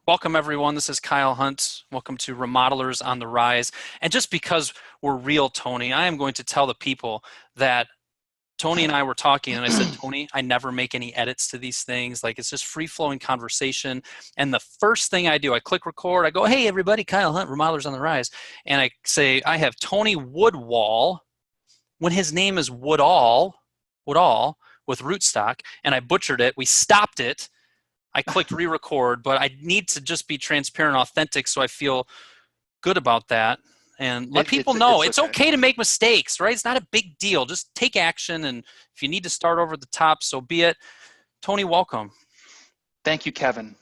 Welcome, everyone. This is Kyle Hunt. Welcome to Remodelers on the Rise. And just because we're real, Tony, I am going to tell the people that Tony and I were talking, and I said, Tony, I never make any edits to these things. Like, it's just free-flowing conversation. And the first thing I do, I click record. I go, hey, everybody, Kyle Hunt, Remodelers on the Rise. And I say, I have Tony Woodall when his name is Woodall with Rootstock, and I butchered it. We stopped it. I clicked re-record, but I need to just be transparent and authentic so I feel good about that and let people know it's okay to make mistakes, right? It's not a big deal. Just take action, and if you need to start over at the top, so be it. Tony, welcome. Thank you, Kevin.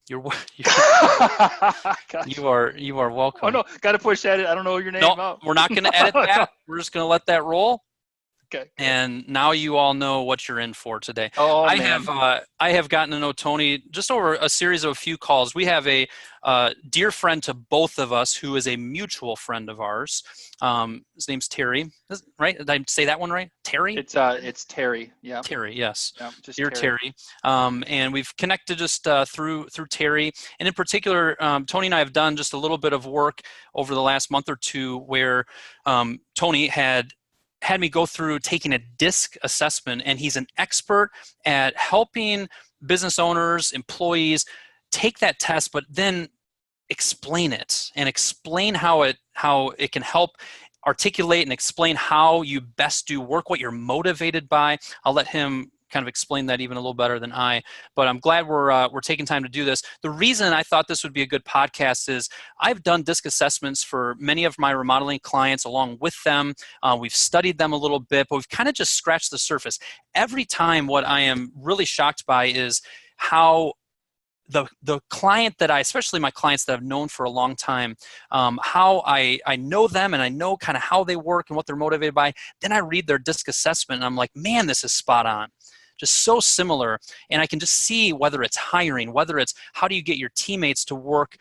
You are welcome. Oh no, got to push edit. I don't know your name. No, we're not going to edit that. We're just going to let that roll. Okay. And now you all know what you're in for today. Oh, I man. have gotten to know Tony just over a series of a few calls. We have a dear friend to both of us who is a mutual friend of ours. His name's Terry, right? Did I say that one right? Terry? It's Terry. Yeah. Terry, yes. Yeah, just Dear Terry. And we've connected just through Terry. And in particular, Tony and I have done just a little bit of work over the last month or two where Tony had me go through taking a DISC assessment, and he's an expert at helping business owners, employees take that test, but then explain it and explain how it can help articulate and explain how you best do work, what you're motivated by. I'll let him kind of explain that even a little better than I, but I'm glad we're taking time to do this. The reason I thought this would be a good podcast is I've done DISC assessments for many of my remodeling clients along with them. We've studied them a little bit, but we've kind of just scratched the surface. Every time what I am really shocked by is how the client that especially my clients that I've known for a long time, how I know them and I know kind of how they work and what they're motivated by. Then I read their DISC assessment and I'm like, man, this is spot on. Just so similar. And I can just see whether it's hiring, whether it's how do you get your teammates to work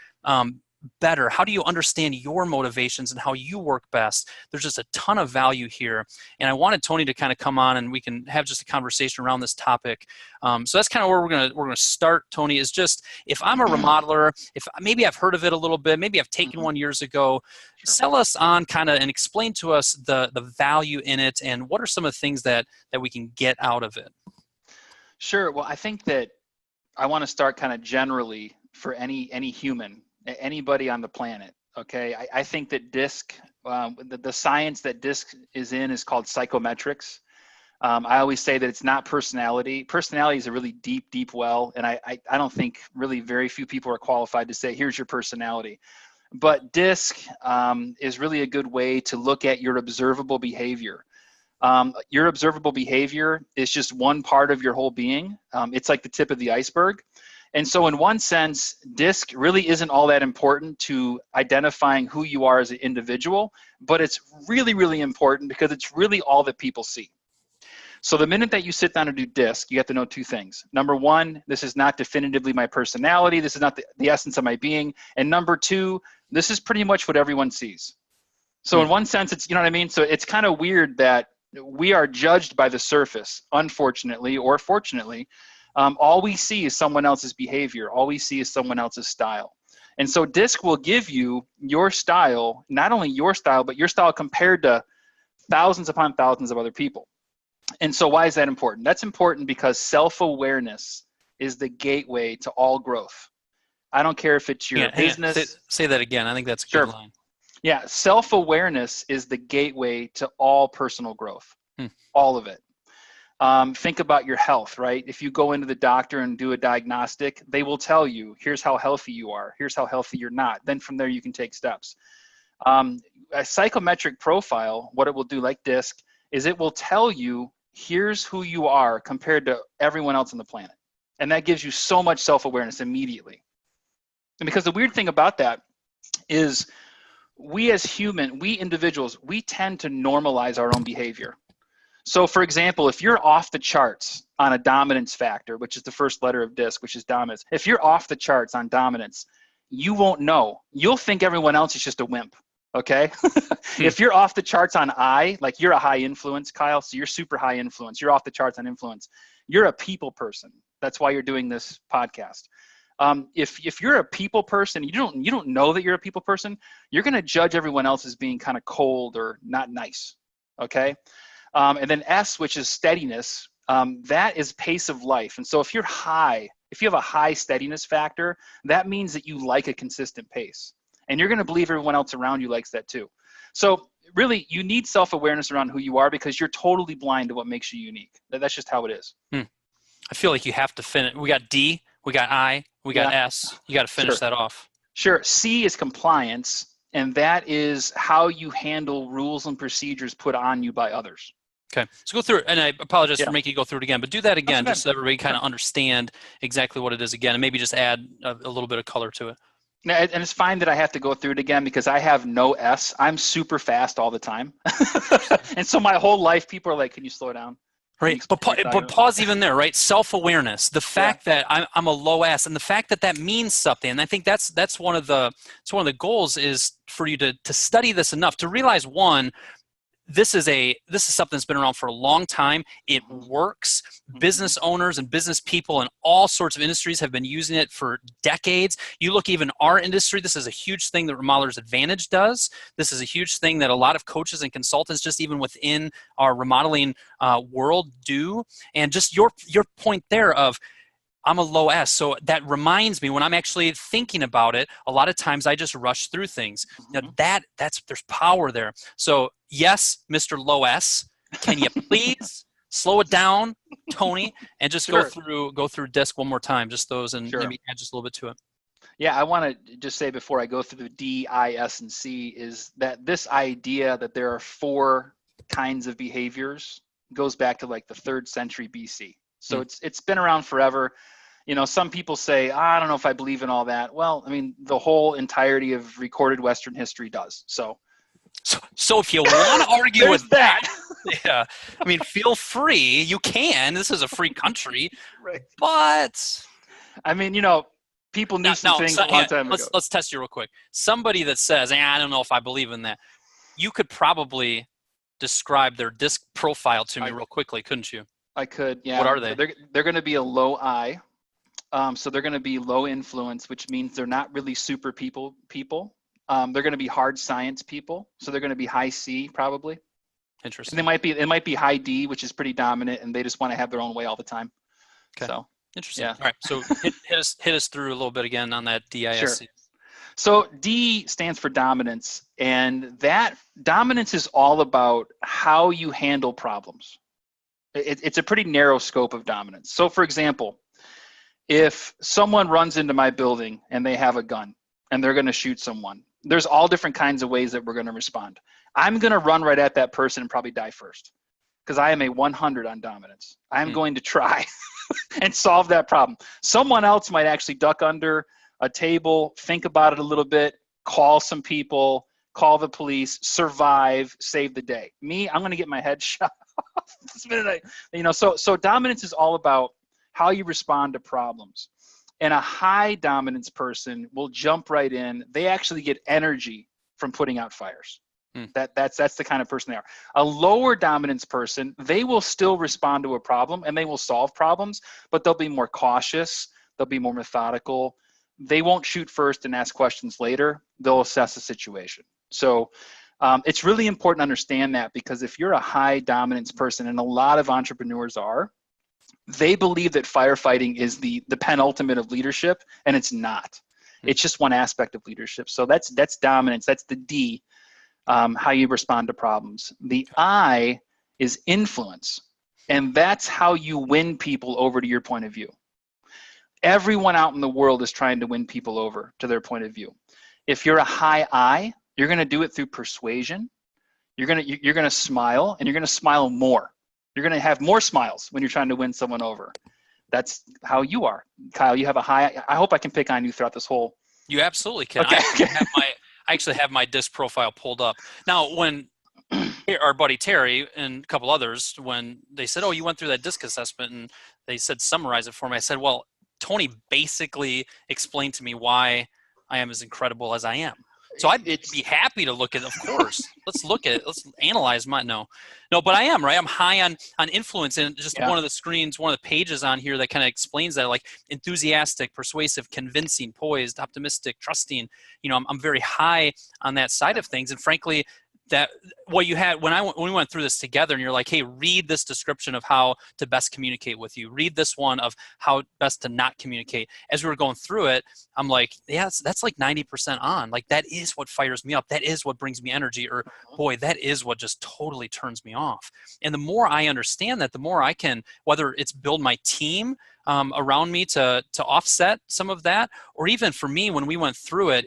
better? How do you understand your motivations and how you work best? There's just a ton of value here. And I wanted Tony to kind of come on and we can have just a conversation around this topic. So that's kind of where we're gonna start, Tony, is just if I'm a remodeler, if maybe I've heard of it a little bit, maybe I've taken one years ago, sell us on kind of and explain to us the value in it and what are some of the things that we can get out of it. Sure. Well, I think that I want to start kind of generally for any human, anybody on the planet. Okay. I think that DISC, the science that DISC is in is called psychometrics. I always say that it's not personality. Personality is a really deep well. And I don't think really very few people are qualified to say, here's your personality. But DISC is really a good way to look at your observable behavior. Your observable behavior is just one part of your whole being. It's like the tip of the iceberg. And so in one sense, DISC really isn't all that important to identifying who you are as an individual, but it's really, really important because it's really all that people see. So the minute that you sit down and do DISC, you have to know two things. Number one, this is not definitively my personality. This is not the essence of my being. And number two, this is pretty much what everyone sees. So in one sense, it's, you know what I mean? So it's kind of weird that we are judged by the surface, unfortunately or fortunately. All we see is someone else's behavior. All we see is someone else's style. And so DISC will give you your style, not only your style, but your style compared to thousands upon thousands of other people. And so why is that important? That's important because self-awareness is the gateway to all growth. I don't care if it's your business. Say that again. I think that's a good line. Yeah, self-awareness is the gateway to all personal growth, all of it. Think about your health, right? If you go into the doctor and do a diagnostic, they will tell you, here's how healthy you are, here's how healthy you're not. Then from there, you can take steps. A psychometric profile, what it will do like DISC, is it will tell you, here's who you are compared to everyone else on the planet. And that gives you so much self-awareness immediately. And because the weird thing about that is, we as we individuals, we tend to normalize our own behavior. So for example, if you're off the charts on a dominance factor, which is the first letter of DISC, which is dominance, if you're off the charts on dominance, you won't know. You'll think everyone else is just a wimp, okay? If you're off the charts on I, like you're a high influence, Kyle, so you're super high influence, you're off the charts on influence, you're a people person. That's why you're doing this podcast. If you're a people person, you don't know that you're a people person, you're going to judge everyone else as being kind of cold or not nice. Okay. And then S, which is steadiness, that is pace of life. And so if you have a high steadiness factor, that means that you like a consistent pace. And you're going to believe everyone else around you likes that too. So really, you need self-awareness around who you are because you're totally blind to what makes you unique. That's just how it is. I feel like you have to finish. We got D, we got I, we got S. You got to finish that off. Sure. C is compliance, and that is how you handle rules and procedures put on you by others. Okay, so go through it, and I apologize for making you go through it again, but do that again just so everybody kind of understand exactly what it is again, and maybe just add a little bit of color to it. And it's fine that I have to go through it again because I have no S. I'm super fast all the time. And so my whole life, people are like, can you slow down? Right, but pause even there, right? Self-awareness, the fact that I'm a low S, and the fact that that means something, and I think that's one of the goals is for you to study this enough to realize, one, this is something that's been around for a long time. It works. Business owners and business people in all sorts of industries have been using it for decades. You look even our industry, this is a huge thing that Remodelers Advantage does. This is a huge thing that a lot of coaches and consultants just even within our remodeling world do. And just your point there of I'm a low S. So that reminds me when I'm actually thinking about it, a lot of times I just rush through things. Now there's power there. So yes, Mr. Low S, can you please slow it down, Tony, and just go through DISC one more time, just those, and maybe add just a little bit to it. Yeah, I want to just say before I go through D, I, S, and C is that this idea that there are 4 kinds of behaviors goes back to like the 3rd century BC. So it's been around forever. You know, some people say, I don't know if I believe in all that. Well, I mean, the whole entirety of recorded Western history does. So if you want to argue with that, yeah, I mean, feel free. You can. This is a free country, right? But I mean, you know, people knew some things a long time ago. Let's test you real quick. Somebody that says, I don't know if I believe in that, you could probably describe their DISC profile to me real quickly, couldn't you? I could, yeah. What are they? They're going to be a low I. So they're going to be low influence, which means they're not really super people. They're going to be hard science people. So they're going to be high C probably. Interesting. And it might be high D, which is pretty dominant, and they just want to have their own way all the time. Okay. So interesting. Yeah. All right. So hit us through a little bit again on that DISC. Sure. So D stands for dominance, and that dominance is all about how you handle problems. It's a pretty narrow scope of dominance. So for example, if someone runs into my building and they have a gun and they're going to shoot someone, there's all different kinds of ways that we're going to respond. I'm going to run right at that person and probably die first because I am a 100 on dominance. I'm going to try and solve that problem. Someone else might actually duck under a table, think about it a little bit, call some people, call the police, survive, save the day. Me, I'm going to get my head shot off this minute. So dominance is all about how you respond to problems. And a high dominance person will jump right in. They actually get energy from putting out fires. That's the kind of person they are. A lower dominance person, they will still respond to a problem and they will solve problems, but they'll be more cautious. They'll be more methodical. They won't shoot first and ask questions later. They'll assess the situation. So it's really important to understand that, because if you're a high dominance person, and a lot of entrepreneurs are, they believe that firefighting is the penultimate of leadership, and it's not. It's just one aspect of leadership. So that's dominance. That's the D, how you respond to problems. The I is influence, and that's how you win people over to your point of view. Everyone out in the world is trying to win people over to their point of view. If you're a high I, you're going to do it through persuasion. You're going to smile, and you're going to smile more. You're going to have more smiles when you're trying to win someone over. That's how you are. Kyle, you have a high, I hope I can pick on you throughout this whole. You absolutely can. Okay. I actually have my DISC profile pulled up. Now, when our buddy Terry and a couple others, when they said, oh, you went through that DISC assessment, and they said, summarize it for me. I said, well, Tony basically explained to me why I am as incredible as I am. So I'd It's be happy to look at, of course. Let's look at it. Let's analyze no, but I am right. I'm high on influence, and just yeah. one of the pages on here that kind of explains that, like enthusiastic, persuasive, convincing, poised, optimistic, trusting. I'm very high on that side of things, and frankly, that what you had when we went through this together, and you're like, hey, read this description of how to best communicate with you. Read this one of how best to not communicate. As we were going through it, I'm like, yeah, that's like 90% on. Like, that is what fires me up. That is what brings me energy. Or boy, that is what just totally turns me off. And the more I understand that, the more I can, whether it's build my team around me to offset some of that, or even for me, when we went through it,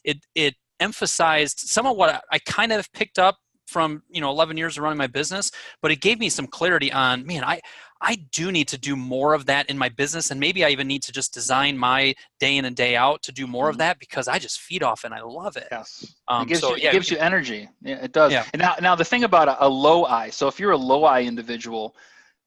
it emphasized some of what I kind of picked up from 11 years of running my business, but it gave me some clarity on, man, I do need to do more of that in my business, and maybe I even need to just design my day in and day out to do more of that, because I just feed off and I love it. Yes. It gives you energy. Yeah, it does. Yeah. And now the thing about a low I, so if you're a low I individual,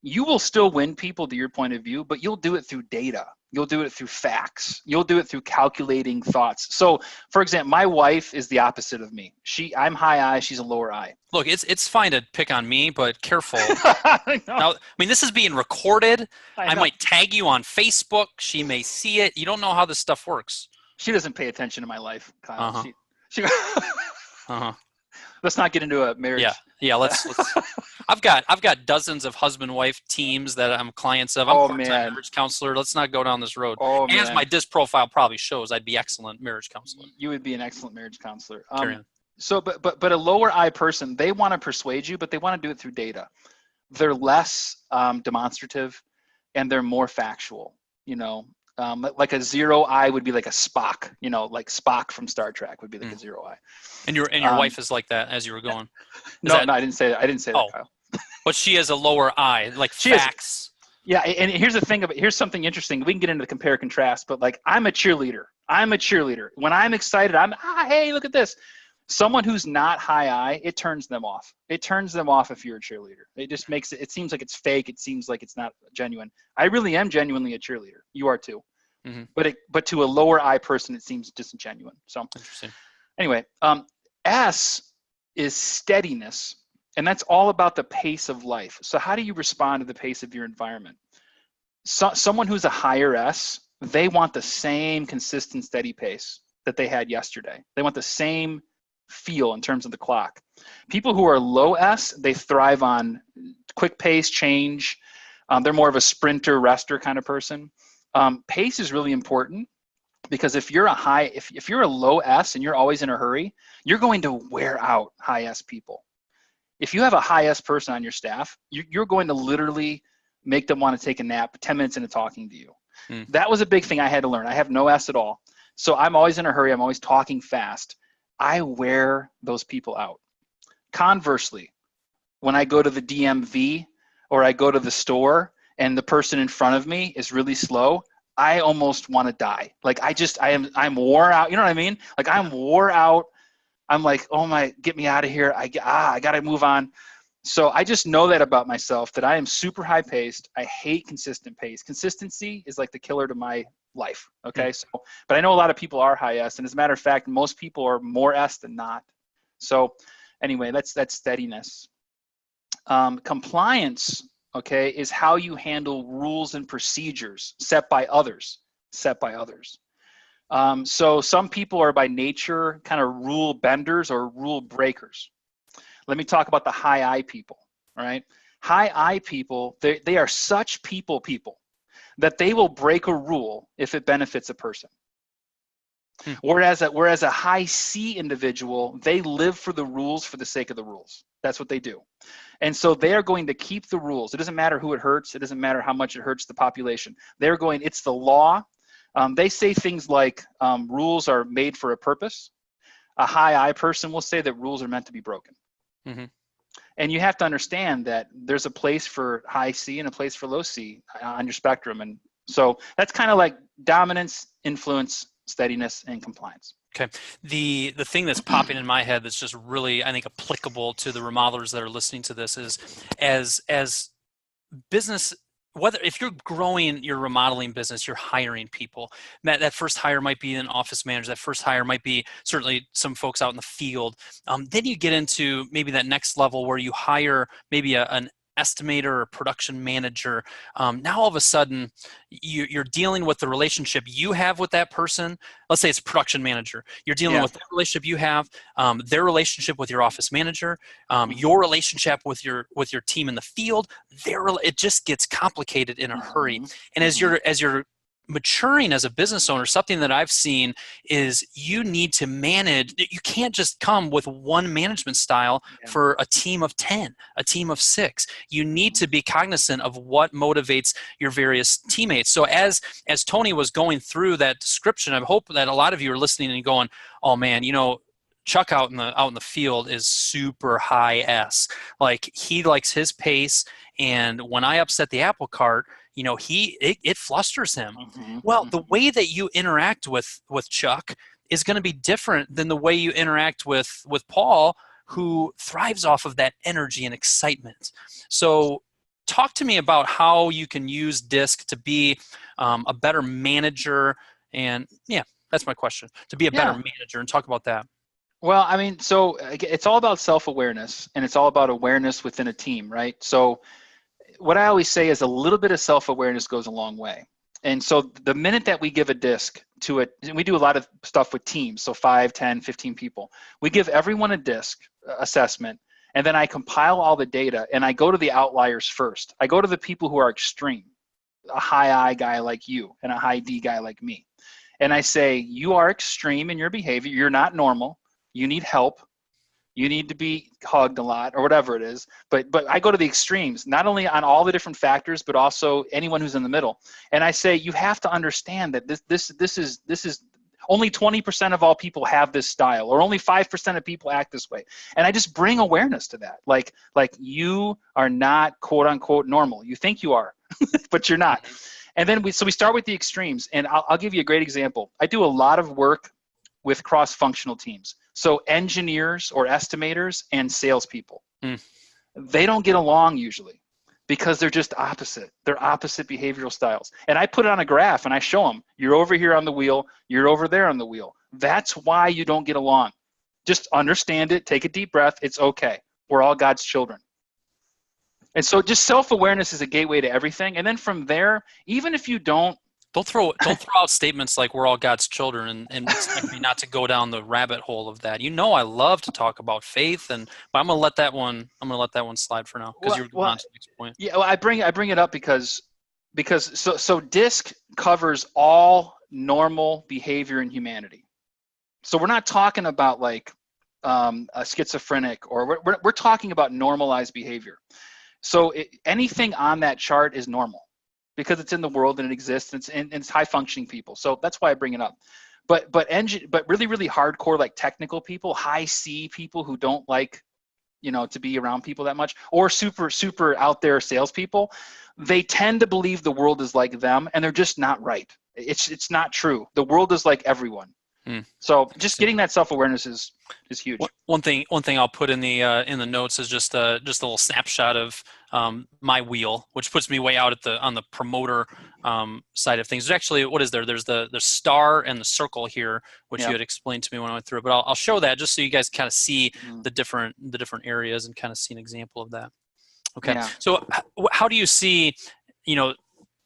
you will still win people to your point of view, but you'll do it through data. You'll do it through facts. You'll do it through calculating thoughts. So, for example, my wife is the opposite of me. I'm high I, she's a lower I. Look, it's fine to pick on me, but careful. I know. Now, I mean, this is being recorded. I I know. might tag you on Facebook. She may see it. You don't know how this stuff works. She doesn't pay attention to my life, Kyle. Uh-huh. She Uh-huh. Let's not get into a marriage. Yeah. Let's. I've got dozens of husband-wife teams that I'm clients of. I'm part-time marriage counselor. Let's not go down this road. As my disc profile probably shows, I'd be excellent marriage counselor. You would be an excellent marriage counselor. Carry on. So, but a lower I person, they want to persuade you, but they want to do it through data. They're less demonstrative, and they're more factual. Like a 0 I would be like a Spock. Like Spock from Star Trek would be like a 0 I. And your wife is like that as you were going. No, I didn't say that. I didn't say that, Kyle. But she has a lower I, like facts. Yeah, and here's something interesting. We can get into the compare contrast, but like I'm a cheerleader. When I'm excited, hey, look at this. Someone who's not high I, it turns them off. It turns them off if you're a cheerleader. It just makes it seems like it's fake. It seems like it's not genuine. I really am genuinely a cheerleader. You are too. Mm-hmm. But to a lower I person, it seems disingenuine. So interesting. Anyway, S is steadiness. And that's all about the pace of life. So how do you respond to the pace of your environment? Someone who's a higher S, they want the same consistent, steady pace that they had yesterday. They want the same feel in terms of the clock. People who are low S, they thrive on quick pace, change. They're more of a sprinter, rester kind of person. Pace is really important, because if you're a low S and you're always in a hurry, you're going to wear out high S people. If you have a high S person on your staff, you're going to literally make them want to take a nap 10 minutes into talking to you. That was a big thing I had to learn. I have no S at all. So I'm always in a hurry. I'm always talking fast. I wear those people out. Conversely, when I go to the DMV or I go to the store and the person in front of me is really slow, I almost want to die. Like I'm wore out. You know what I mean? Like I'm wore out. I'm like, oh my, get me out of here. I got to move on. So I just know that about myself, that I am super high paced. I hate consistent pace. Consistency is like the killer to my life. Okay. So, but I know a lot of people are high S, and as a matter of fact, most people are more S than not. So anyway, that's steadiness. Compliance, okay, is how you handle rules and procedures set by others. So some people are by nature kind of rule benders or rule breakers. Let me talk about the high I people, all right? High I people, they are such people that they will break a rule if it benefits a person. Whereas a high C individual, they live for the rules for the sake of the rules. That's what they do. And so they are going to keep the rules. It doesn't matter who it hurts. It doesn't matter how much it hurts the population. It's the law. They say things like rules are made for a purpose. A high I person will say that rules are meant to be broken. Mm-hmm. And you have to understand that there's a place for high C and a place for low C on your spectrum. And so that's kind of like dominance, influence, steadiness, and compliance. Okay. The thing that's popping in my head that's just really, I think, applicable to the remodelers that are listening to this is as business, whether if you're growing your remodeling business, you're hiring people. That first hire might be an office manager. That first hire might be certainly some folks out in the field. Then you get into maybe that next level where you hire maybe an estimator or production manager. Now all of a sudden you're dealing with the relationship you have with that person. Let's say it's a production manager. You're dealing with the relationship you have, their relationship with your office manager, your relationship with your team in the field. It just gets complicated in a hurry. And as you're maturing as a business owner, something that I've seen is you need to manage. You can't just come with one management style for a team of 10, a team of 6. You need to be cognizant of what motivates your various teammates. So as Tony was going through that description, I hope that a lot of you are listening and going, oh man, Chuck out in the field is super high S. Like, he likes his pace, and when I upset the apple cart, it flusters him. Well, the way that you interact with Chuck is going to be different than the way you interact with Paul, who thrives off of that energy and excitement. So talk to me about how you can use DISC to be a better manager. And that's my question, to be a better manager, and talk about that. Well, I mean, so it's all about self-awareness, and it's all about awareness within a team, right? So what I always say is a little bit of self-awareness goes a long way. And so the minute that we give a DISC to it, and we do a lot of stuff with teams, so 5, 10, 15 people, we give everyone a DISC assessment, and then I compile all the data, and I go to the outliers first. I go to the people who are extreme, a high I guy like you and a high D guy like me. And I say, you are extreme in your behavior. You're not normal. You need help. You need to be hugged a lot, or whatever it is. But I go to the extremes, not only on all the different factors, but also anyone who's in the middle. And I say, you have to understand that this is only 20% of all people have this style, or only 5% of people act this way. And I just bring awareness to that. Like you are not quote unquote normal. You think you are, but you're not. And then we start with the extremes. And I'll give you a great example. I do a lot of work with cross-functional teams. So engineers or estimators and salespeople, they don't get along usually because they're just opposite. They're opposite behavioral styles. And I put it on a graph and I show them, you're over here on the wheel, you're over there on the wheel. That's why you don't get along. Just understand it, take a deep breath, it's okay. We're all God's children. And so just self-awareness is a gateway to everything. And then from there, even if you don't throw out statements like we're all God's children and expect me not to go down the rabbit hole of that. I love to talk about faith, but I'm gonna let that one slide for now, because you're going on to the next point. Yeah, well, I bring it up because so DISC covers all normal behavior in humanity. So we're not talking about like a schizophrenic, or we're talking about normalized behavior. So anything on that chart is normal, because it's in the world and it exists, and it's high functioning people. So that's why I bring it up. But really, really hardcore, like technical people, high C people who don't like, to be around people that much, or super, super out there salespeople, they tend to believe the world is like them, and they're just not right. It's not true. The world is like everyone. So just getting that self-awareness is huge. One thing I'll put in the notes is just a little snapshot of my wheel, which puts me way out on the promoter side of things. There's actually, what is there? There's the star and the circle here, which you had explained to me when I went through it. But I'll show that just so you guys kind of see the different areas and kind of see an example of that. Okay. Yeah. So how do you see,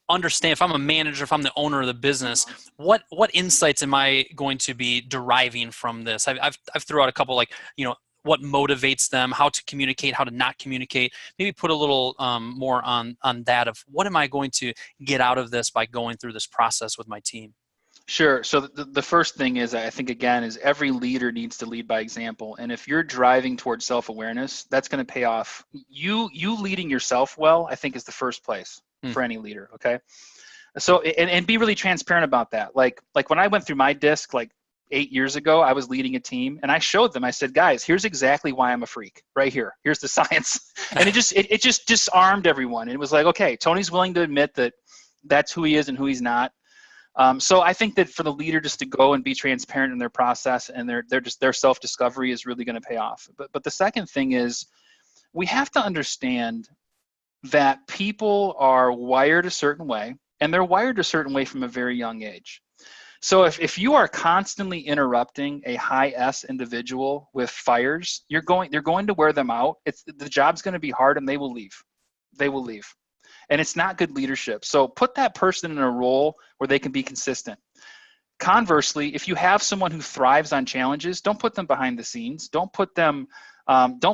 understand, if I'm a manager, if I'm the owner of the business, what insights am I going to be deriving from this? I've threw out a couple, like, what motivates them, how to communicate, how to not communicate. Maybe put a little more on that of what am I going to get out of this by going through this process with my team? Sure. So the first thing is, I think, again, is every leader needs to lead by example. And if you're driving towards self-awareness, that's going to pay off. You leading yourself well, I think, is the first place for any leader. Okay. So, and be really transparent about that. Like when I went through my DISC, like 8 years ago, I was leading a team, and I showed them, I said, guys, here's exactly why I'm a freak right here. Here's the science. And it just disarmed everyone. And it was like, okay, Tony's willing to admit that that's who he is and who he's not. So I think that for the leader just to go and be transparent in their process and their self-discovery is really going to pay off. But the second thing is, we have to understand that people are wired a certain way, and they're wired a certain way from a very young age. So if you are constantly interrupting a high S individual with fires, they're going to wear them out. The job's going to be hard, and they will leave. They will leave. And it's not good leadership. So put that person in a role where they can be consistent. Conversely, if you have someone who thrives on challenges, don't put them behind the scenes. Don't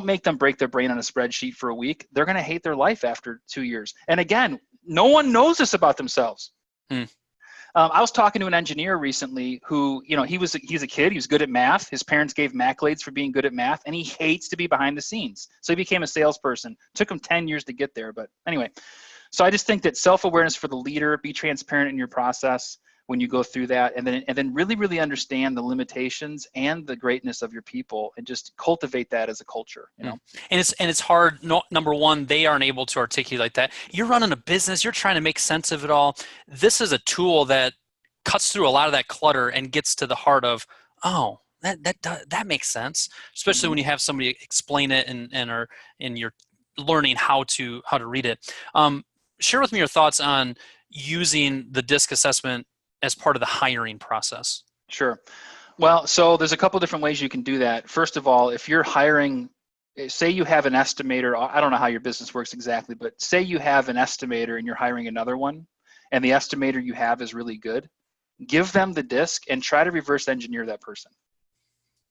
make them break their brain on a spreadsheet for a week. They're going to hate their life after 2 years. And again, no one knows this about themselves. I was talking to an engineer recently who, he's a kid. He was good at math. His parents gave him accolades for being good at math, and he hates to be behind the scenes. So he became a salesperson. Took him 10 years to get there. But anyway, so I just think that self-awareness for the leader, be transparent in your process when you go through that, and then really, really understand the limitations and the greatness of your people, and just cultivate that as a culture. And it's hard. No, number one, they aren't able to articulate that. You're running a business. You're trying to make sense of it all. This is a tool that cuts through a lot of that clutter and gets to the heart of, oh, that makes sense. Especially when you have somebody explain it and you're learning how to read it. Share with me your thoughts on using the DISC assessment as part of the hiring process. Sure. Well, so there's a couple different ways you can do that. First of all, if you're hiring, say you have an estimator, I don't know how your business works exactly, but say you have an estimator and you're hiring another one, and the estimator you have is really good, give them the DISC and try to reverse engineer that person.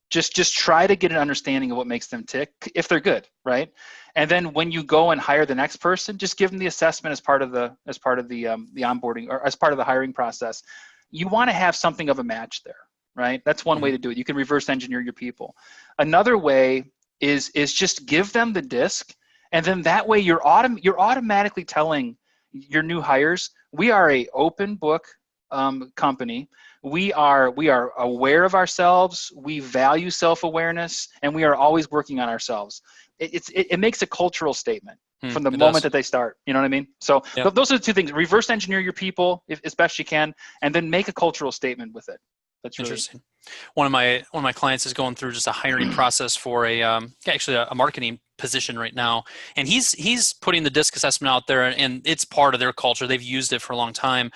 Just try to get an understanding of what makes them tick, if they're good, right? And then when you go and hire the next person, just give them the assessment as part of the onboarding, or as part of the hiring process. You want to have something of a match there, right? That's one way to do it. You can reverse engineer your people. Another way is just give them the DISC, and then that way you're automatically telling your new hires, we are a open book company. We are aware of ourselves. We value self-awareness, and we are always working on ourselves. It makes a cultural statement from the moment that they start. You know what I mean? So those are the two things: reverse engineer your people as best you can, and then make a cultural statement with it. That's really interesting. One of my clients is going through just a hiring process for actually a marketing position right now, and he's putting the DISC assessment out there, and it's part of their culture. They've used it for a long time.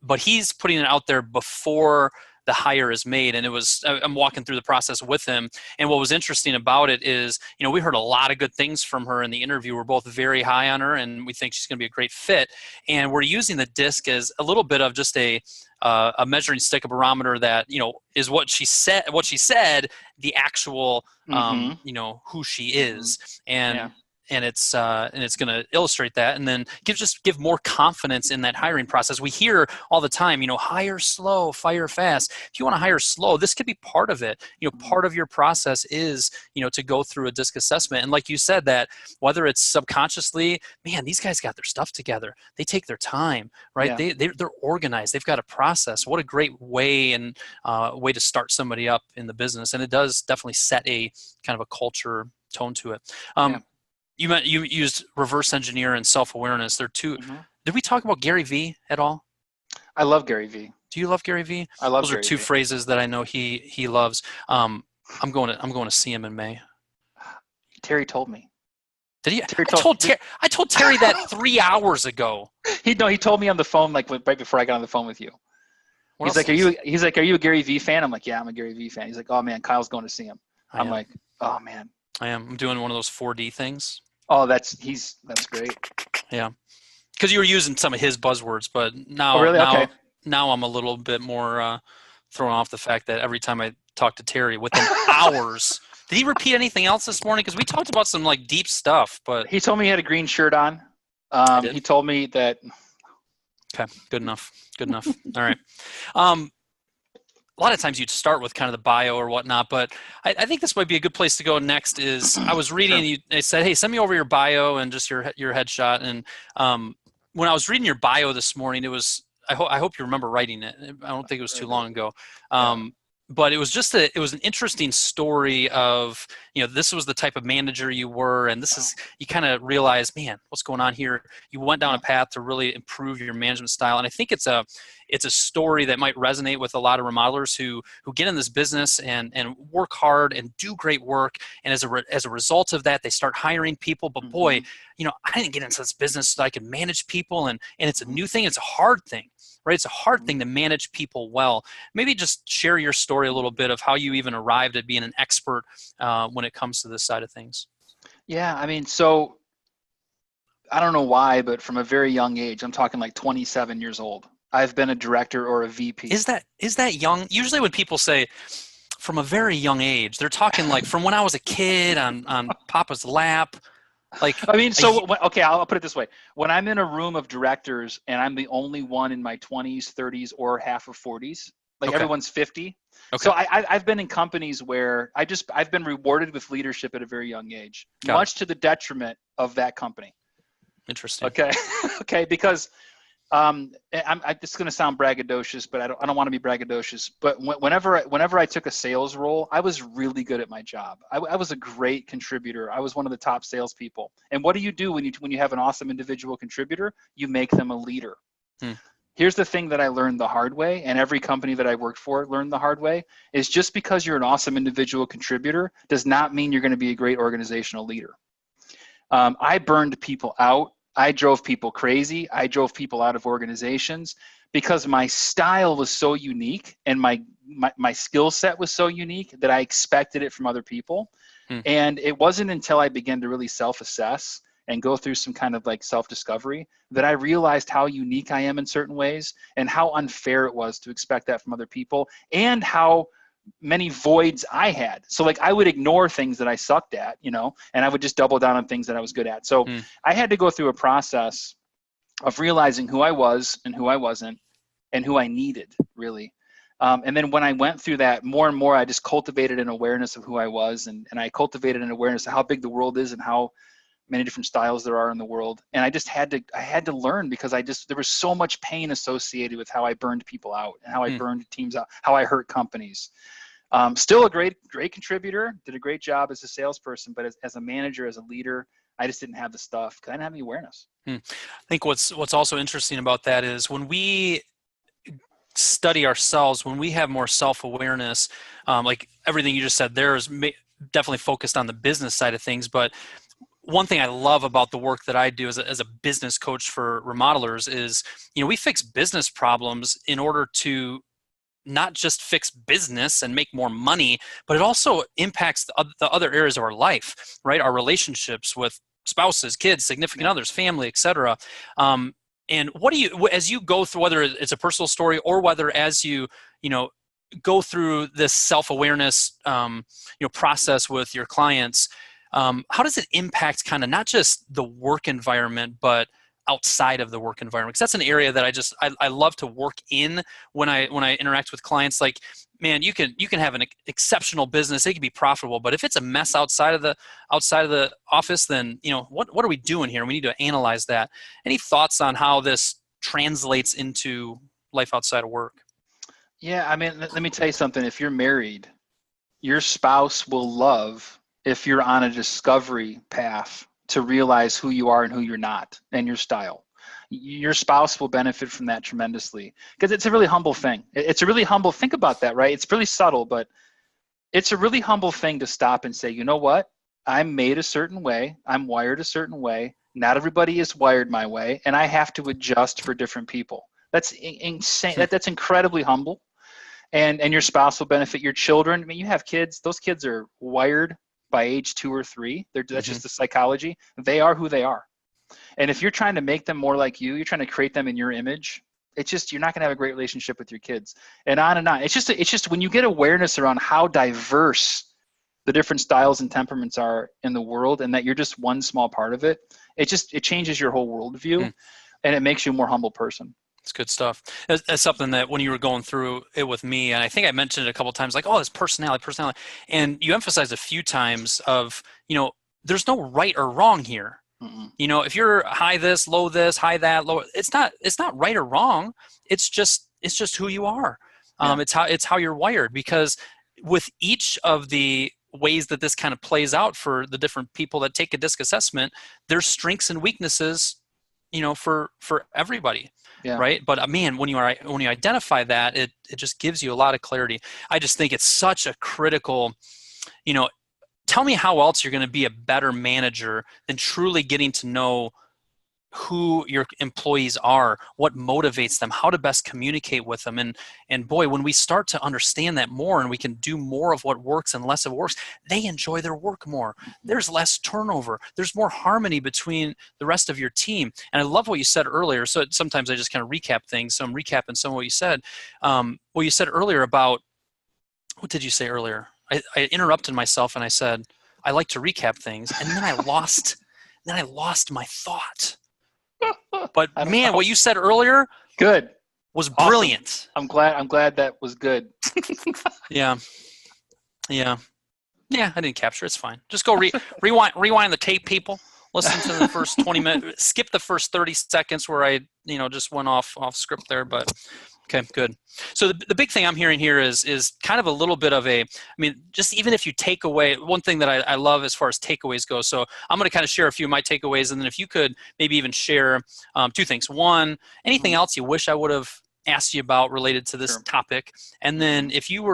But he's putting it out there before the hire is made. And I'm walking through the process with him. And what was interesting about it is, we heard a lot of good things from her in the interview. We're both very high on her, and we think she's going to be a great fit. And we're using the DISC as a little bit of just a measuring stick, a barometer that, is what she said, the actual, who she is. And it's going to illustrate that, and then give more confidence in that hiring process. We hear all the time, hire slow, fire fast. If you want to hire slow, this could be part of it. Part of your process is, to go through a DISC assessment. And like you said, that whether it's subconsciously, man, these guys got their stuff together. They take their time, right? Yeah. They're organized. They've got a process. What a great way and way to start somebody up in the business. And it does definitely set a kind of a culture tone to it. You used reverse engineer and self-awareness. They're two. Did we talk about Gary Vee at all? I love Gary Vee. Do you love Gary Vee? I love Those Gary are two Vee. phrases that I know he loves. I'm going to see him in May. Terry told me. Did he? I told Terry that 3 hours ago. He told me on the phone, like right before I got on the phone with you. He's like, are you a Gary Vee fan? I'm like, yeah, I'm a Gary Vee fan. He's like, oh man, Kyle's going to see him. I'm like, oh man. I am. I'm doing one of those 4D things. Oh, that's great. Yeah, because you were using some of his buzzwords, but now, now I'm a little bit more thrown off the fact that every time I talk to Terry within hours. Did he repeat anything else this morning? Because we talked about some deep stuff, but he told me he had a green shirt on. He told me that. Okay, good enough. All right. A lot of times you'd start with kind of the bio or whatnot, but I think this might be a good place to go next. Is I was reading, they said, hey, send me over your bio and just your headshot. And when I was reading your bio this morning, it was, I hope you remember writing it. I don't think it was too long ago. but it was just it was an interesting story of, this was the type of manager you were, and this is, you kind of realize, man, what's going on here? You went down a path to really improve your management style. And I think it's a story that might resonate with a lot of remodelers who get in this business and work hard and do great work. And as a result of that, they start hiring people. But boy, I didn't get into this business so that I could manage people. And it's a new thing. It's a hard thing. Right? It's a hard thing to manage people well. Maybe just share your story a little bit of how you even arrived at being an expert when it comes to this side of things. Yeah, I mean, so I don't know why, but from a very young age, I'm talking like 27 years old, I've been a director or a VP. Is that young? Usually when people say from a very young age, they're talking like from when I was a kid on Papa's lap. Like, I mean, so, okay, I'll put it this way. When I'm in a room of directors and I'm the only one in my 20s, 30s, or half of 40s, like everyone's 50. Okay. So I've been in companies where I've been rewarded with leadership at a very young age, much to the detriment of that company. Interesting. Okay. Okay. Because it's going to sound braggadocious, but I don't want to be braggadocious. But whenever I took a sales role, I was really good at my job. I was a great contributor. I was one of the top salespeople. And what do you do when you have an awesome individual contributor? You make them a leader. Here's the thing that I learned the hard way, and every company that I worked for learned the hard way, is just because you're an awesome individual contributor does not mean you're going to be a great organizational leader. I burned people out. I drove people crazy. I drove people out of organizations because my style was so unique and my skill set was so unique that I expected it from other people. And it wasn't until I began to really self-assess and go through some kind of like self-discovery that I realized how unique I am in certain ways and how unfair it was to expect that from other people and how many voids I had. So like I would ignore things that I sucked at, and I would just double down on things that I was good at. So I had to go through a process of realizing who I was and who I wasn't and who I needed really. And then when I went through that more and more, I just cultivated an awareness of who I was and I cultivated an awareness of how big the world is and how many different styles there are in the world. And I just had to learn because there was so much pain associated with how I burned people out and how I burned teams out, how I hurt companies. Still a great contributor, did a great job as a salesperson, but as a manager, as a leader, I just didn't have the stuff because I didn't have any awareness. I think what's also interesting about that is when we study ourselves, when we have more self-awareness, like everything you just said there is definitely focused on the business side of things, but one thing I love about the work that I do as a business coach for remodelers is, we fix business problems in order to not just fix business and make more money, but it also impacts the other areas of our life, right? Our relationships with spouses, kids, significant others, family, etc. And what do you, as you go through, whether it's a personal story or whether as you go through this self-awareness, process with your clients, how does it impact kind of not just the work environment, but outside of the work environment? Because that's an area that I love to work in when I interact with clients. Like, man, you can have an exceptional business, it can be profitable, but if it's a mess outside of the office, then what are we doing here? We need to analyze that. Any thoughts on how this translates into life outside of work? Yeah, I mean, let me tell you something. If you're married, your spouse will love if you're on a discovery path to realize who you are and who you're not and your style. Your spouse will benefit from that tremendously because it's a really humble thing. It's a really humble, think about that, right? It's really subtle, but it's a really humble thing to stop and say, you know what? I'm made a certain way. I'm wired a certain way. Not everybody is wired my way, and I have to adjust for different people. That's insane. That's incredibly humble. And your spouse will benefit. Your children, I mean, you have kids. Those kids are wired by age 2 or 3. That's just the psychology. They are who they are. And if you're trying to make them more like you're trying to create them in your image, you're not going to have a great relationship with your kids. And on and on. It's just when you get awareness around how diverse the different styles and temperaments are in the world and that you're just one small part of it, it changes your whole worldview and it makes you a more humble person. It's good stuff. That's something that when you were going through it with me, and I think I mentioned it a couple of times, like, this personality. And you emphasized a few times of, there's no right or wrong here. If you're high this, low this, high that, low, it's not right or wrong. It's just who you are. Yeah. It's how you're wired, because with each of the ways that this kind of plays out for the different people that take a DISC assessment, there's strengths and weaknesses, for everybody. Yeah. Right. But man, when you identify that, it just gives you a lot of clarity. I just think it's such a critical, tell me how else you're going to be a better manager than truly getting to know who your employees are, what motivates them, how to best communicate with them. And boy, when we start to understand that more and we can do more of what works and less of what works, they enjoy their work more. There's less turnover. There's more harmony between the rest of your team. And I love what you said earlier. So sometimes I just kind of recap things. So I'm recapping some of what you said. What you said earlier about, what did you say earlier? I interrupted myself and I said, I like to recap things. And then I lost my thought. But man, what you said earlier Good. was Awesome. brilliant. I'm glad that was good. Yeah. I didn't capture. It's fine. Just go rewind the tape, people. Listen to the first 20 minutes. Skip the first 30 seconds where I just went off script there. But okay, good. So the big thing I'm hearing here is kind of a little bit of just even if you take away one thing that I love as far as takeaways go. So I'm going to kind of share a few of my takeaways, and then if you could maybe even share two things. One, anything else you wish I would have asked you about related to this topic. And then if you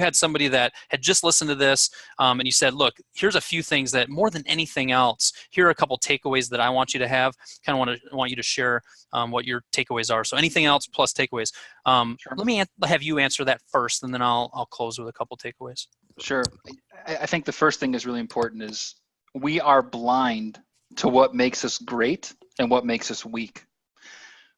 had somebody that had just listened to this and you said, look, here's a few things that more than anything else, here are a couple takeaways that I want you to have, kind of want you to share what your takeaways are. So anything else plus takeaways. Let me have you answer that first, and then I'll close with a couple takeaways. Sure. I think the first thing is really important is we are blind to what makes us great and what makes us weak.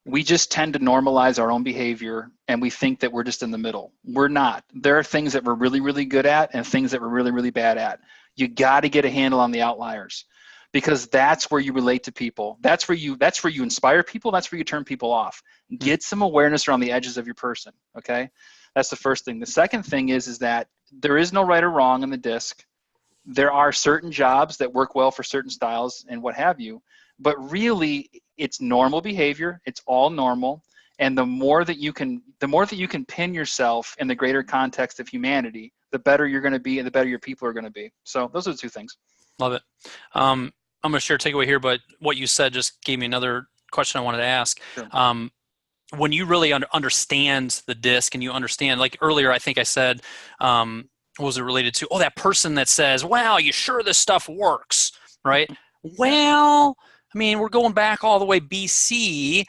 We just tend to normalize our own behavior, and we think that we're just in the middle. We're not. There are things that we're really, really good at and things that we're really, really bad at. You got to get a handle on the outliers, because that's where you relate to people. That's where you inspire people. That's where you turn people off. Get some awareness around the edges of your person. Okay. That's the first thing. The second thing is that there is no right or wrong in the DISC. There are certain jobs that work well for certain styles and what have you, but really it's normal behavior. It's all normal. And the more that you can pin yourself in the greater context of humanity, the better you're going to be and the better your people are going to be. So those are the two things. Love it. I'm going to share a takeaway here, but what you said just gave me another question I wanted to ask. Sure. When you really understand the DISC and you understand, like earlier, I think I said, what was it related to? Oh, that person that says, wow, you sure this stuff works, right? Well, I mean, we're going back all the way BC,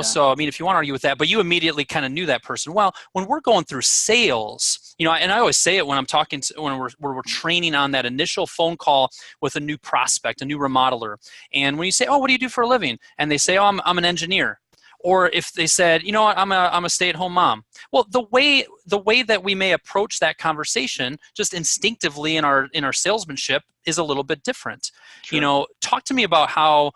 so, I mean, if you want to argue with that, but you immediately kind of knew that person. Well, when we're going through sales, and I always say it when I'm talking when we're training on that initial phone call with a new prospect, a new remodeler. And when you say, oh, what do you do for a living? And they say, oh, I'm an engineer. Or if they said, you know what, I'm a stay-at-home mom. Well, the way that we may approach that conversation, just instinctively in our salesmanship, is a little bit different. Sure. Talk to me about how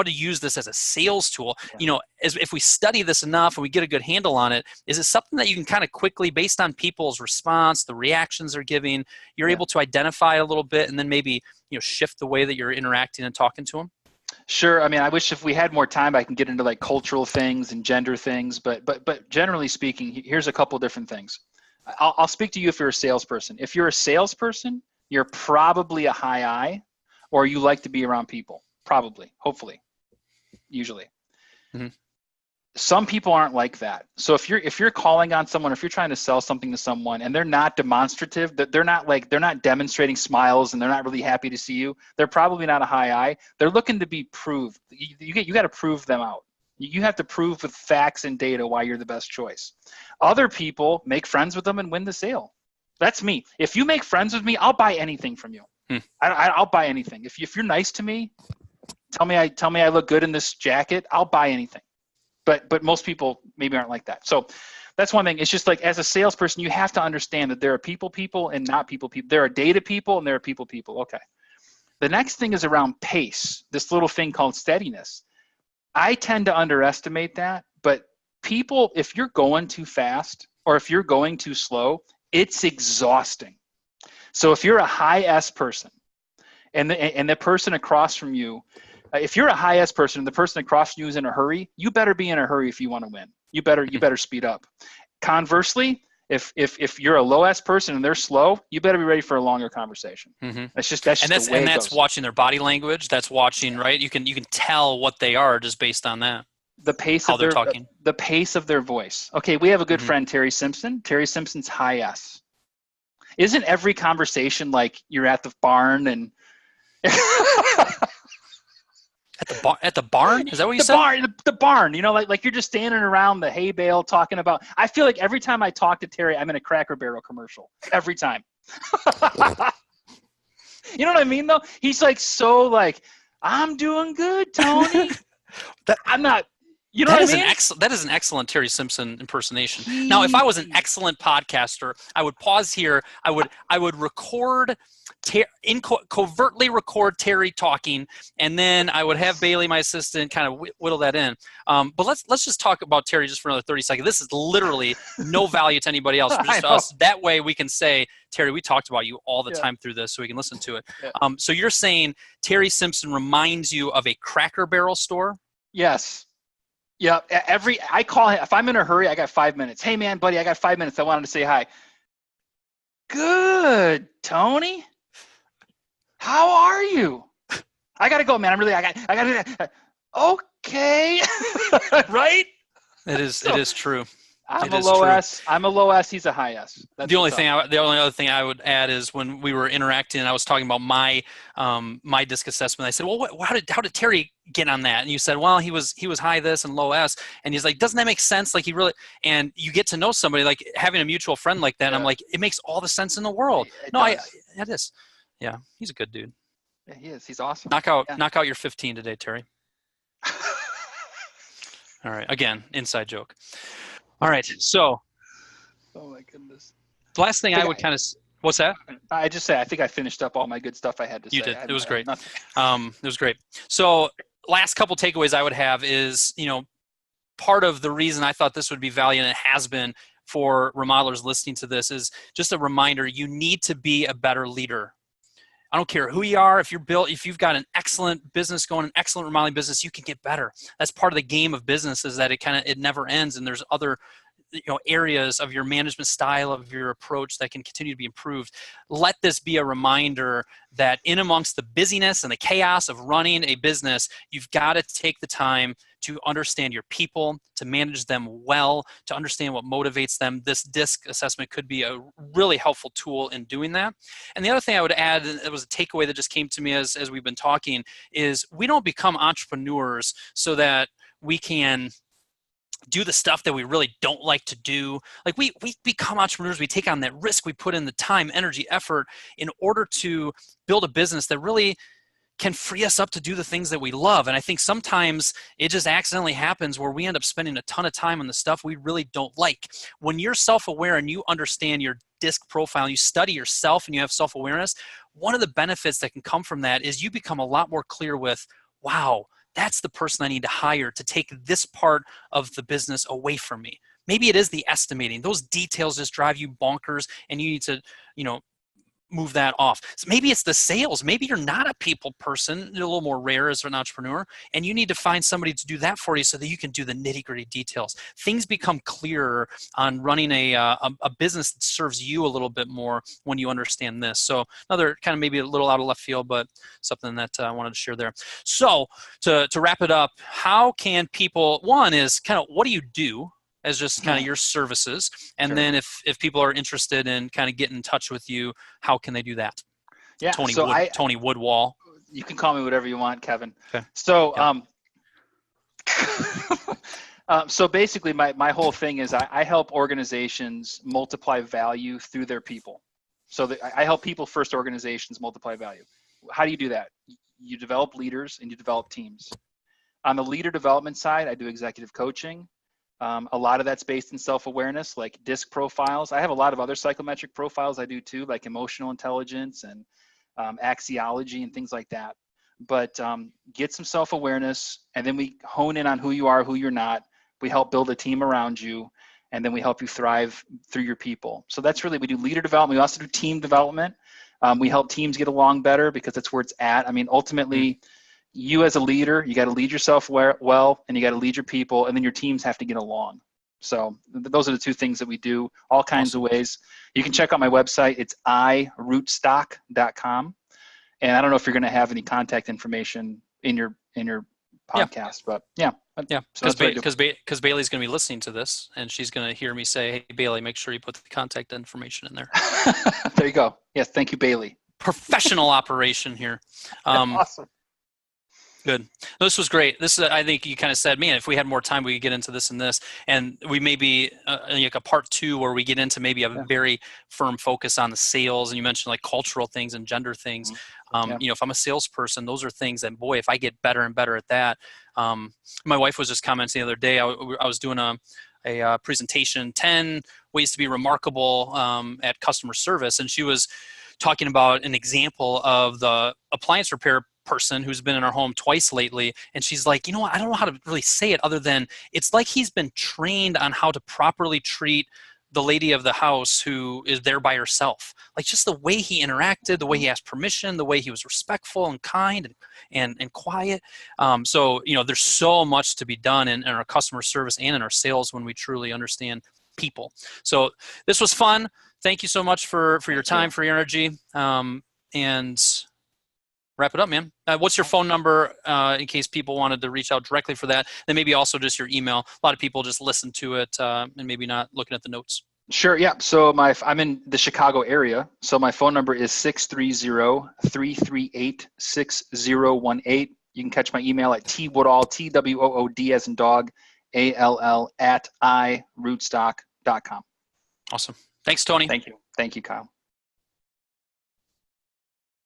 to use this as a sales tool. Yeah. As if we study this enough and we get a good handle on it, is it something that you can kind of quickly, based on people's response, the reactions they're giving, you're able to identify a little bit, and then maybe shift the way that you're interacting and talking to them? Sure. I mean, I wish if we had more time, I can get into like cultural things and gender things, but generally speaking, here's a couple different things. I'll speak to you if you're a salesperson. If you're a salesperson, you're probably a high I, or you like to be around people. Probably, hopefully, usually. Mm-hmm. Some people aren't like that. So if you're calling on someone, if you're trying to sell something to someone and they're not demonstrative, that they're not demonstrating smiles and they're not really happy to see you, they're probably not a high I. They're looking to be proved. You got to prove them out. You have to prove with facts and data why you're the best choice. Other people, make friends with them and win the sale. That's me. If you make friends with me, I'll buy anything from you. I'll buy anything. If you're nice to me, tell me I look good in this jacket, I'll buy anything. But most people maybe aren't like that. So that's one thing. It's just like, as a salesperson, you have to understand that there are people and not people. There are data people and there are people. Okay. The next thing is around pace, this little thing called steadiness. I tend to underestimate that, but people, if you're going too fast or if you're going too slow, it's exhausting. So if you're a high S person and the person across from you, if you're a high S person and the person across from you is in a hurry, you better be in a hurry if you want to win. You better speed up. Conversely, if you're a low S person and they're slow, you better be ready for a longer conversation. Mm-hmm. That's just the way it goes. Watching their body language. That's watching, right? You can tell what they are just based on that. The pace how of they're talking. The pace of their voice. Okay, we have a good Mm-hmm. friend, Terry Simpson. Terry Simpson's high S. Isn't every conversation like you're at the barn and At the barn? Is that what you said? The barn, you know, like you're just standing around the hay bale talking about. I feel like every time I talk to Terry, I'm in a Cracker Barrel commercial. Every time. You know what I mean, though? He's like so like, I'm doing good, Tony. I'm not. You know what I mean? That is an excellent Terry Simpson impersonation. Now, if I was an excellent podcaster, I would pause here. I would record, covertly record Terry talking, and then I would have Bailey, my assistant, kind of whittle that in. But let's just talk about Terry just for another 30 seconds. This is literally no value to anybody else, just to us. That way we can say, Terry, we talked about you all the time through this, so we can listen to it. Yeah. So you're saying Terry Simpson reminds you of a Cracker Barrel store? Yes. Yeah, I call him, if I'm in a hurry, I got 5 minutes. Hey man, buddy, I got 5 minutes. I wanted to say hi. Good, Tony. How are you? I gotta go, man. I gotta. Okay, right? It is true. I'm a low S. I'm a low S. He's a high S. The only other thing I would add is when we were interacting, and I was talking about my disc assessment. I said, "Well, how did Terry get on that?" And you said, "Well, he was high this and low S." And he's like, "Doesn't that make sense?" Like he really. And you get to know somebody, like having a mutual friend like that. And I'm like, it makes all the sense in the world. It is. Yeah, he's a good dude. Yeah, he is. He's awesome. Knock out your 15 today, Terry. All right. Again, inside joke. All right, so. Oh my goodness. The last thing I would kind of. What's that? I just say I think I finished up all my good stuff I had to say. You did. It was great. It was great. So, last couple takeaways I would have is, part of the reason I thought this would be valuable, and it has been for remodelers listening to this, is just a reminder: you need to be a better leader. I don't care who you are. If you've got an excellent business going, an excellent remodeling business, you can get better. That's part of the game of business, is that it never ends, and there's other areas of your management style, of your approach, that can continue to be improved. Let this be a reminder that in amongst the busyness and the chaos of running a business, you've got to take the time to understand your people, to manage them well, to understand what motivates them. This DISC assessment could be a really helpful tool in doing that. And the other thing I would add, and it was a takeaway that just came to me as we've been talking, is we don't become entrepreneurs so that we can do the stuff that we really don't like to do. Like we become entrepreneurs, we take on that risk, we put in the time, energy, effort in order to build a business that really can free us up to do the things that we love. And I think sometimes it just accidentally happens where we end up spending a ton of time on the stuff we really don't like. When you're self-aware and you understand your DISC profile, you study yourself and you have self-awareness, one of the benefits that can come from that is you become a lot more clear with, wow, that's the person I need to hire to take this part of the business away from me. Maybe it is the estimating. Those details just drive you bonkers and you need to, move that off. So maybe it's the sales. Maybe you're not a people person, you're a little more rare as an entrepreneur, and you need to find somebody to do that for you so that you can do the nitty-gritty details. Things become clearer on running a business that serves you a little bit more when you understand this. So another kind of maybe a little out of left field, but something that I wanted to share there. So to wrap it up, how can people, one is kind of what do you do as just kind of your services, and then if people are interested in kind of getting in touch with you, how can they do that? Yeah, Tony Woodall. You can call me whatever you want, Kevin. Okay. So so basically my whole thing is I help organizations multiply value through their people. So I help people first, organizations multiply value. How do you do that? You develop leaders and you develop teams. On the leader development side, I do executive coaching. A lot of that's based in self-awareness, like DISC profiles. I have a lot of other psychometric profiles I do too, like emotional intelligence and axiology and things like that. But get some self-awareness, and then we hone in on who you are, who you're not. We help build a team around you, and then we help you thrive through your people. So that's really, we do leader development. We also do team development. We help teams get along better because that's where it's at. I mean, ultimately, you as a leader, you got to lead yourself well, and you got to lead your people, and then your teams have to get along. So those are the two things that we do, all kinds of ways. You can check out my website. It's irootstock.com. And I don't know if you're going to have any contact information in your podcast, but yeah. Yeah, So because Bailey's going to be listening to this, and she's going to hear me say, "Hey, Bailey, make sure you put the contact information in there." There you go. Yes, thank you, Bailey. Professional operation here. Awesome. Good. This was great. This is, I think you kind of said, man, if we had more time, we could get into this and this, and we maybe like a part 2 where we get into maybe a very firm focus on the sales. And you mentioned like cultural things and gender things. You know, if I'm a salesperson, those are things that, boy, if I get better and better at that. My wife was just commenting the other day. I was doing a presentation, 10 ways to be remarkable at customer service, and she was talking about an example of the appliance repair person who's been in our home twice lately, and she's like, you know what, I don't know how to really say it other than it's like he's been trained on how to properly treat the lady of the house who is there by herself. Like just the way he interacted, the way he asked permission, the way he was respectful and kind and quiet. So, you know, there's so much to be done in our customer service and in our sales when we truly understand people. So this was fun. Thank you so much for your time, for your energy, and wrap it up, man. What's your phone number in case people wanted to reach out directly for that? Then maybe also just your email. A lot of people just listen to it and maybe not looking at the notes. Sure. Yeah. So I'm in the Chicago area. So my phone number is 630-338-6018. You can catch my email at twoodall, TWOOD as in dog, ALL @ irootstock.com. Awesome. Thanks, Tony. Thank you. Thank you, Kyle.